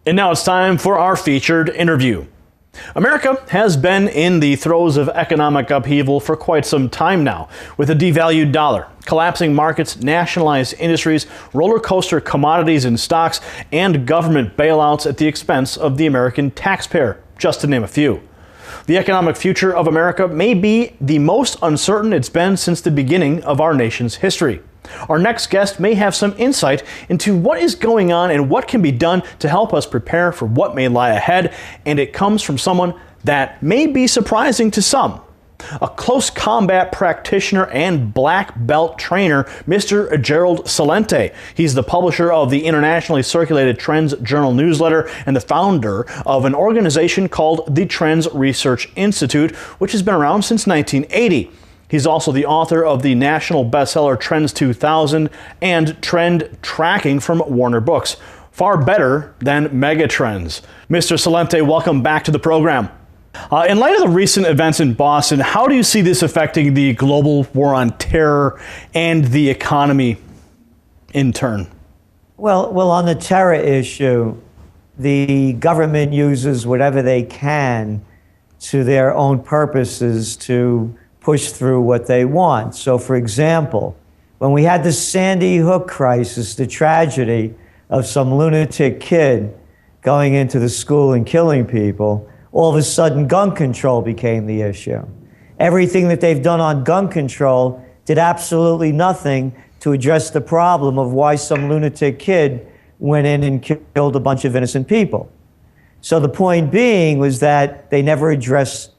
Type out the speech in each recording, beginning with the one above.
And now it's time for our featured interview. America has been in the throes of economic upheaval for quite some time now, with a devalued dollar, collapsing markets, nationalized industries, roller coaster commodities and stocks, and government bailouts at the expense of the American taxpayer, just to name a few. The economic future of America may be the most uncertain it's been since the beginning of our nation's history. Our next guest may have some insight into what is going on and what can be done to help us prepare for what may lie ahead, and it comes from someone that may be surprising to some. A close combat practitioner and black belt trainer, Mr. Gerald Celente. He's the publisher of the internationally circulated TrendsJournal newsletter and the founder of an organization called the TrendsResearchInstitute, which has been around since 1980. He's also the author of the national bestseller Trends 2000 and Trend Tracking from Warner Books. Far better than Megatrends. Mr. Celente, welcome back to the program. In light of the recent events in Boston, how do you see this affecting the global war on terror and the economy in turn? Well, on the terror issue, the government uses whatever they can to their own purposes to push through what they want. So, for example, when we had the Sandy Hook crisis, the tragedy of some lunatic kid going into the school and killing people, all of a sudden gun control became the issue. Everything that they've done on gun control did absolutely nothing to address the problem of why some lunatic kid went in and killed a bunch of innocent people. So the point being was that they never addressed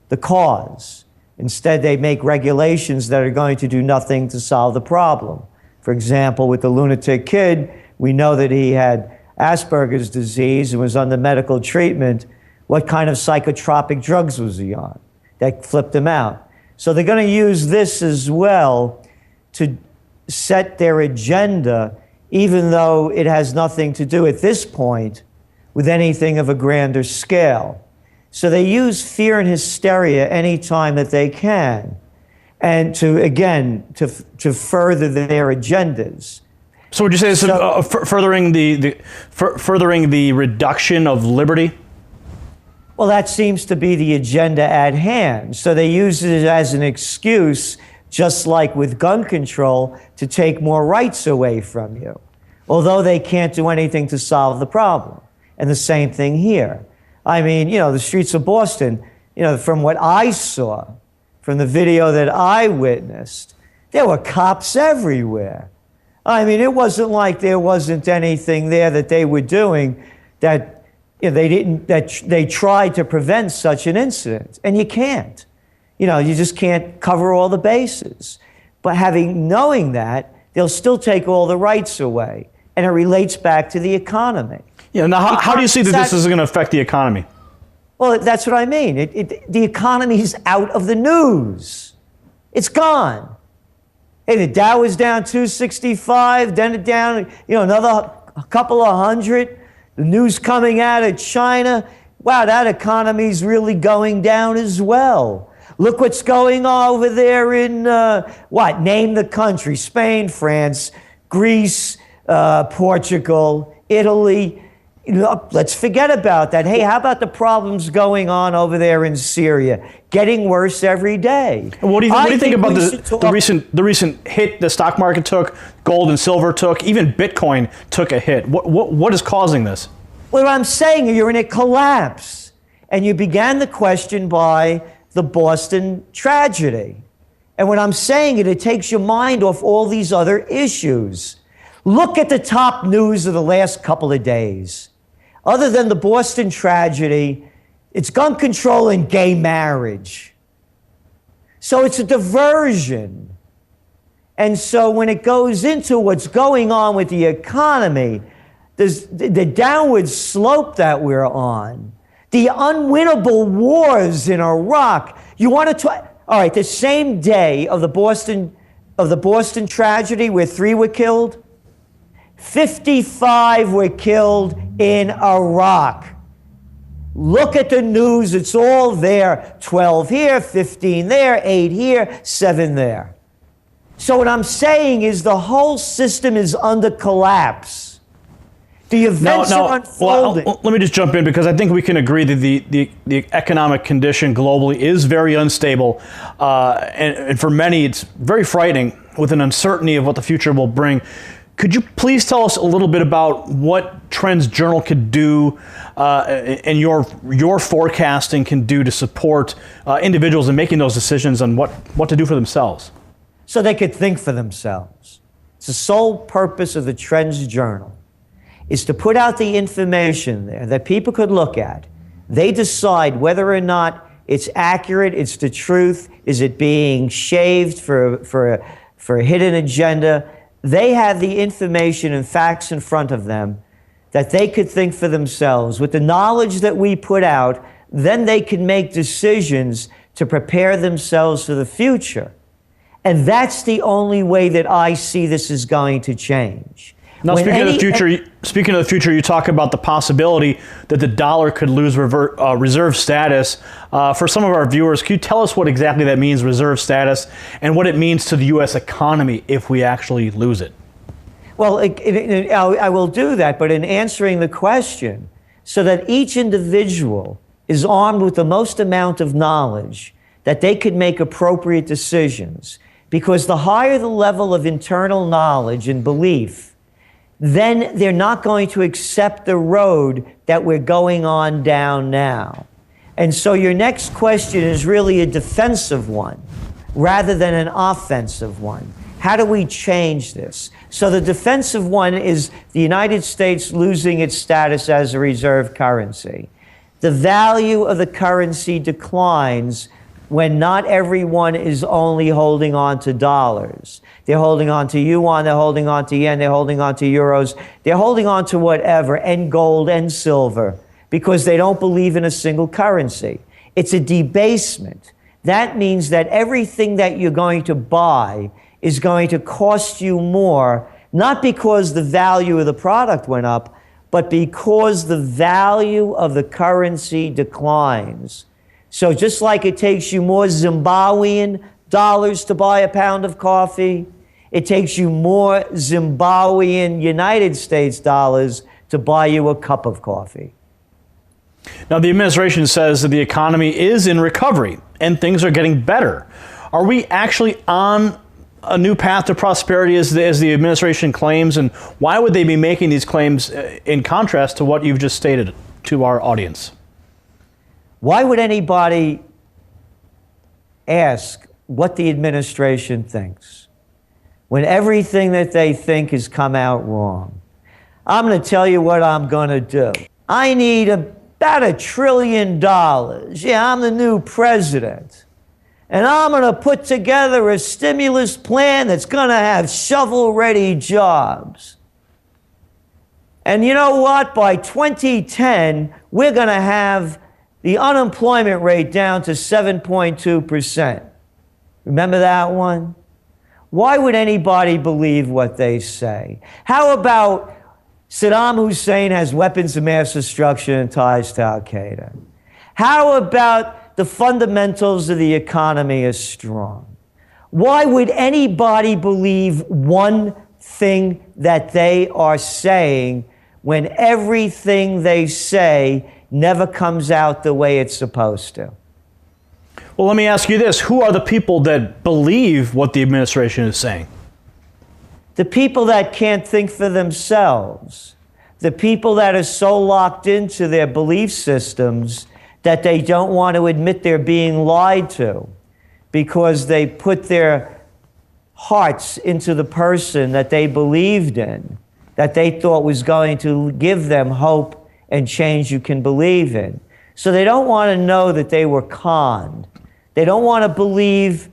the cause. Instead, they make regulations that are going to do nothing to solve the problem. For example, with the lunatic kid, we know that he had Asperger's disease and was under medical treatment. What kind of psychotropic drugs was he on that flipped him out? So they're going to use this as well to set their agenda, even though it has nothing to do at this point with anything of a grander scale. So they use fear and hysteria anytime that they can, and to further their agendas. So would you say this is furthering the reduction of liberty? Well, that seems to be the agenda at hand. So they use it as an excuse, just like with gun control, to take more rights away from you, although they can't do anything to solve the problem. And the same thing here. I mean, the streets of Boston, from what I saw, from the video that I witnessed, there were cops everywhere. I mean, it wasn't like there wasn't anything there that they were doing that they tried to prevent such an incident. And you can't. You just can't cover all the bases. But knowing that, they'll still take all the rights away. And it relates back to the economy. Yeah. Now, how do you see that this is going to affect the economy? Well, that's what I mean. The economy is out of the news. It's gone. Hey, the Dow is down 265, then it down, another couple of hundred. The news coming out of China, wow, that economy's really going down as well. Look what's going on over there in, name the country, Spain, France, Greece, Portugal, Italy. Let's forget about that. Hey, how about the problems going on over there in Syria? Getting worse every day. What do you think about the recent hit the stock market took, gold and silver took, even Bitcoin took a hit? What is causing this? Well, I'm saying you're in a collapse. And you began the question by the Boston tragedy. And when I'm saying it takes your mind off all these other issues. Look at the top news of the last couple of days. Other than the Boston tragedy, it's gun control and gay marriage. So it's a diversion. And so when it goes into what's going on with the economy, the downward slope that we're on, the unwinnable wars in Iraq, you want to talk, all right, the same day of the Boston tragedy where 3 were killed, 55 were killed in Iraq. Look at the news, it's all there. 12 here, 15 there, 8 here, 7 there. So what I'm saying is the whole system is under collapse. The events are unfolding. Well, let me just jump in, because I think we can agree that the economic condition globally is very unstable, and for many it's very frightening, with an uncertainty of what the future will bring. Could you please tell us a little bit about what TrendsJournal could do, and your forecasting can do to support individuals in making those decisions on what to do for themselves? So they could think for themselves. It's the sole purpose of the TrendsJournal, is to put out the information there that people could look at. They decide whether or not it's accurate, it's the truth, is it being shaved for a hidden agenda. They have the information and facts in front of them that they could think for themselves. With the knowledge that we put out, then they can make decisions to prepare themselves for the future. And that's the only way that I see this is going to change. Now, speaking of the future, you talk about the possibility that the dollar could lose reserve status. For some of our viewers, can you tell us what exactly that means, reserve status, and what it means to the U.S. economy if we actually lose it? Well, I will do that, but in answering the question, so that each individual is armed with the most amount of knowledge that they could make appropriate decisions, because the higher the level of internal knowledge and belief, then they're not going to accept the road that we're going on down now. And so your next question is really a defensive one rather than an offensive one. How do we change this? So the defensive one is the United States losing its status as a reserve currency. The value of the currency declines when not everyone is only holding on to dollars. They're holding on to yuan, they're holding on to yen, they're holding on to euros, they're holding on to whatever, and gold and silver, because they don't believe in a single currency. It's a debasement. That means that everything that you're going to buy is going to cost you more, not because the value of the product went up, but because the value of the currency declines. So just like it takes you more Zimbabwean dollars to buy a pound of coffee, it takes you more Zimbabwean United States dollars to buy you a cup of coffee. Now, the administration says that the economy is in recovery and things are getting better. Are we actually on a new path to prosperity as the administration claims? And why would they be making these claims in contrast to what you've just stated to our audience? Why would anybody ask what the administration thinks when everything that they think has come out wrong? I'm going to tell you what I'm going to do. I need about $1 trillion. Yeah, I'm the new president. And I'm going to put together a stimulus plan that's going to have shovel-ready jobs. And you know what? By 2010, we're going to have the unemployment rate down to 7.2%. Remember that one? Why would anybody believe what they say? How about Saddam Hussein has weapons of mass destruction and ties to Al-Qaeda? How about the fundamentals of the economy are strong? Why would anybody believe one thing that they are saying when everything they say never comes out the way it's supposed to? Well, let me ask you this. Who are the people that believe what the administration is saying? The people that can't think for themselves. The people that are so locked into their belief systems that they don't want to admit they're being lied to because they put their hearts into the person that they believed in, that they thought was going to give them hope and change you can believe in. So they don't want to know that they were conned. They don't want to believe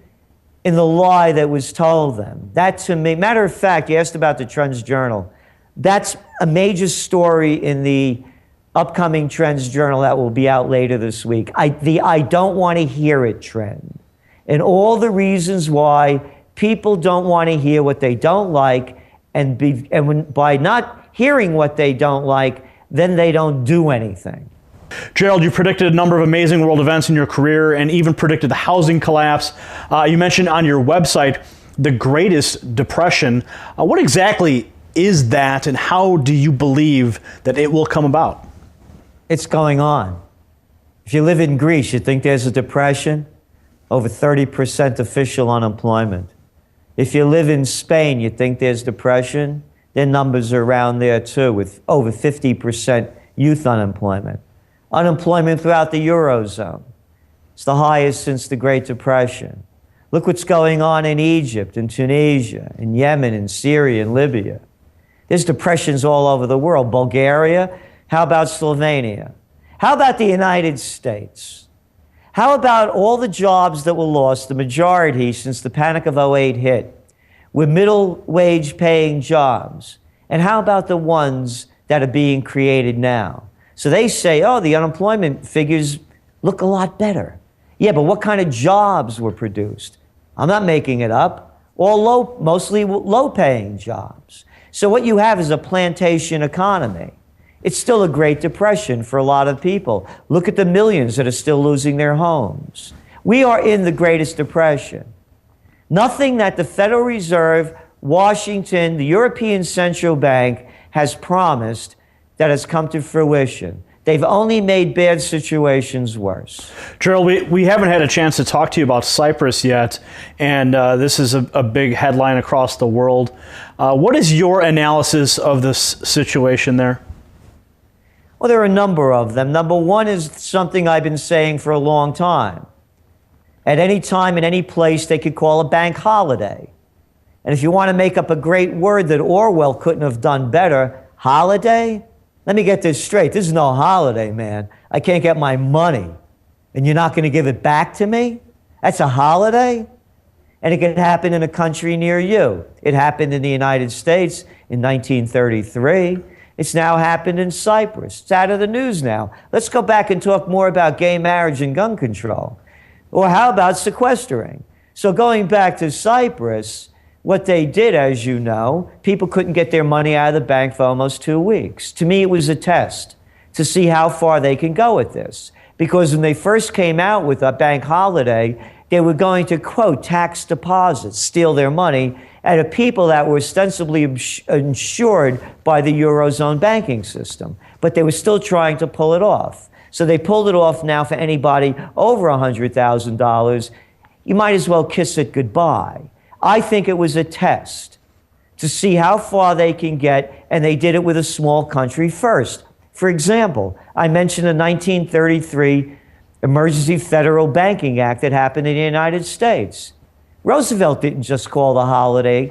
in the lie that was told them. That, to me, matter of fact, you asked about the TrendsJournal. That's a major story in the upcoming TrendsJournal that will be out later this week. I don't want to hear it trend. And all the reasons why people don't want to hear what they don't like, by not hearing what they don't like, then they don't do anything. Gerald, you predicted a number of amazing world events in your career and even predicted the housing collapse. You mentioned on your website the Greatest Depression. What exactly is that, and how do you believe that it will come about? It's going on. If you live in Greece, you think there's a depression? Over 30% official unemployment. If you live in Spain, you think there's depression? Their numbers are around there too, with over 50% youth unemployment. Unemployment throughout the Eurozone. It's the highest since the Great Depression. Look what's going on in Egypt, in Tunisia, in Yemen, in Syria, in Libya. There's depressions all over the world. Bulgaria, how about Slovenia? How about the United States? How about all the jobs that were lost, the majority since the Panic of '08 hit, were middle wage paying jobs? And how about the ones that are being created now? So they say, oh, the unemployment figures look a lot better. Yeah, but what kind of jobs were produced? I'm not making it up. All mostly low-paying jobs. So what you have is a plantation economy. It's still a Great Depression for a lot of people. Look at the millions that are still losing their homes. We are in the greatest depression. Nothing that the Federal Reserve, Washington, the European Central Bank has promised that has come to fruition. They've only made bad situations worse. Gerald, we haven't had a chance to talk to you about Cyprus yet, and this is a big headline across the world. What is your analysis of this situation there? Well, there are a number of them. Number one is something I've been saying for a long time. At any time, in any place, they could call a bank holiday. And if you want to make up a great word that Orwell couldn't have done better, holiday? Let me get this straight. This is no holiday, man. I can't get my money. And you're not going to give it back to me? That's a holiday? And it can happen in a country near you. It happened in the United States in 1933. It's now happened in Cyprus. It's out of the news now. Let's go back and talk more about gay marriage and gun control. Or how about sequestering? So going back to Cyprus, what they did, as you know, people couldn't get their money out of the bank for almost 2 weeks. To me, it was a test to see how far they can go with this. Because when they first came out with a bank holiday, they were going to, quote, tax deposits, steal their money out of people that were ostensibly insured by the Eurozone banking system. But they were still trying to pull it off. So they pulled it off now for anybody over $100,000. You might as well kiss it goodbye. I think it was a test to see how far they can get, and they did it with a small country first. For example, I mentioned the 1933 Emergency Federal Banking Act that happened in the United States. Roosevelt didn't just call the holiday,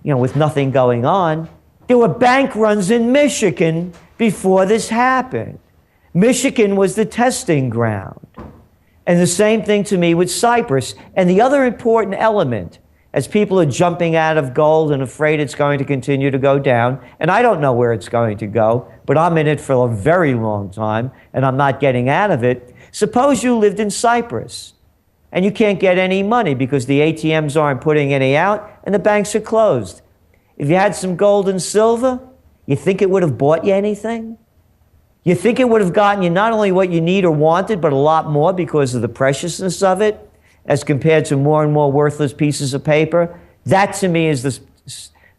with nothing going on. There were bank runs in Michigan before this happened. Michigan was the testing ground. And the same thing to me with Cyprus. And the other important element, as people are jumping out of gold and afraid it's going to continue to go down, and I don't know where it's going to go, but I'm in it for a very long time, and I'm not getting out of it. Suppose you lived in Cyprus, and you can't get any money because the ATMs aren't putting any out, and the banks are closed. If you had some gold and silver, you think it would have bought you anything? You think it would have gotten you not only what you need or wanted, but a lot more because of the preciousness of it, as compared to more and more worthless pieces of paper? That, to me, is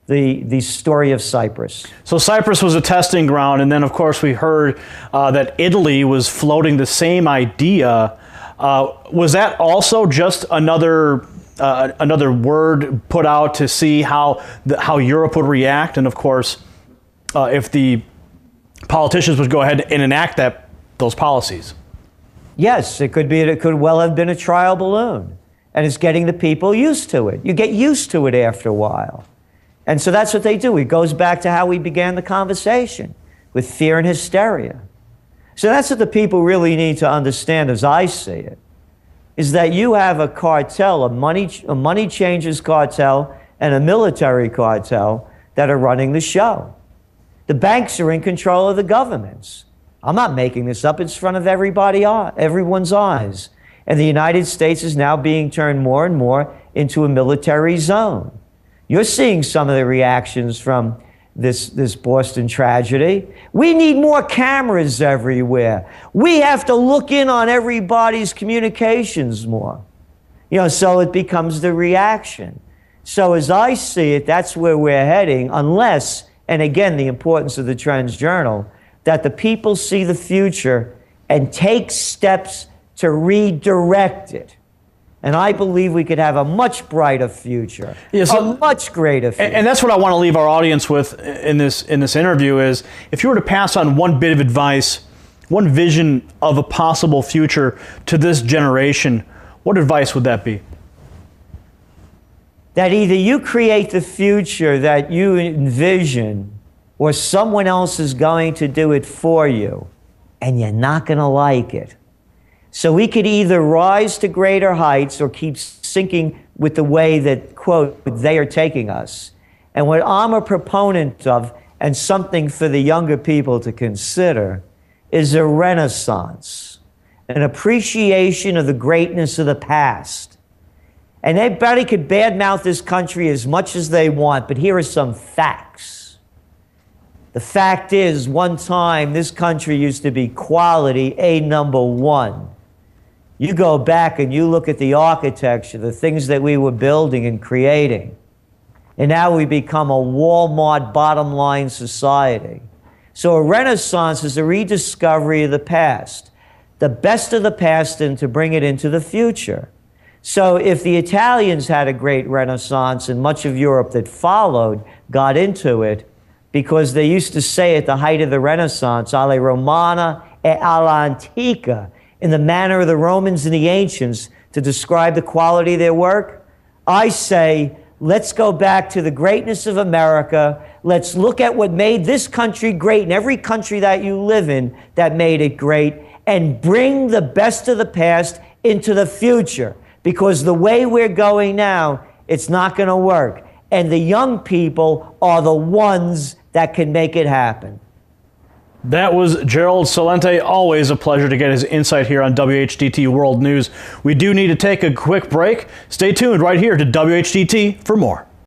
the story of Cyprus. So Cyprus was a testing ground, and then, of course, we heard that Italy was floating the same idea. Was that also just another word put out to see how Europe would react? And, of course, if the politicians would go ahead and enact those policies? Yes, it could well have been a trial balloon. And it's getting the people used to it. You get used to it after a while. And so that's what they do. It goes back to how we began the conversation, with fear and hysteria. So that's what the people really need to understand, as I see it, is that you have a cartel, a money changers cartel, and a military cartel that are running the show. The banks are in control of the governments. I'm not making this up. It's in front of everyone's eyes. And the United States is now being turned more and more into a military zone. You're seeing some of the reactions from this Boston tragedy. We need more cameras everywhere. We have to look in on everybody's communications more. So it becomes the reaction. So as I see it, that's where we're heading, unless and again, the importance of the Trends Journal, that the people see the future and take steps to redirect it. And I believe we could have a much brighter future, a much greater future. And that's what I want to leave our audience with in this interview is, if you were to pass on one bit of advice, one vision of a possible future to this generation, what advice would that be? That either you create the future that you envision, or someone else is going to do it for you, and you're not going to like it. So we could either rise to greater heights or keep sinking with the way that, quote, they are taking us. And what I'm a proponent of, and something for the younger people to consider, is a renaissance, an appreciation of the greatness of the past. And everybody could badmouth this country as much as they want, but here are some facts. The fact is, one time, this country used to be quality #1. You go back and you look at the architecture, the things that we were building and creating, and now we become a Walmart bottom line society. So a renaissance is a rediscovery of the past, the best of the past, and to bring it into the future. So if the Italians had a great renaissance, and much of Europe that followed got into it, because they used to say at the height of the Renaissance, alle Romana e alla Antica, in the manner of the Romans and the ancients, to describe the quality of their work, I say, let's go back to the greatness of America. Let's look at what made this country great, and every country that you live in that made it great, and bring the best of the past into the future. Because the way we're going now, it's not going to work. And the young people are the ones that can make it happen. That was Gerald Celente. Always a pleasure to get his insight here on WHDT World News. We do need to take a quick break. Stay tuned right here to WHDT for more.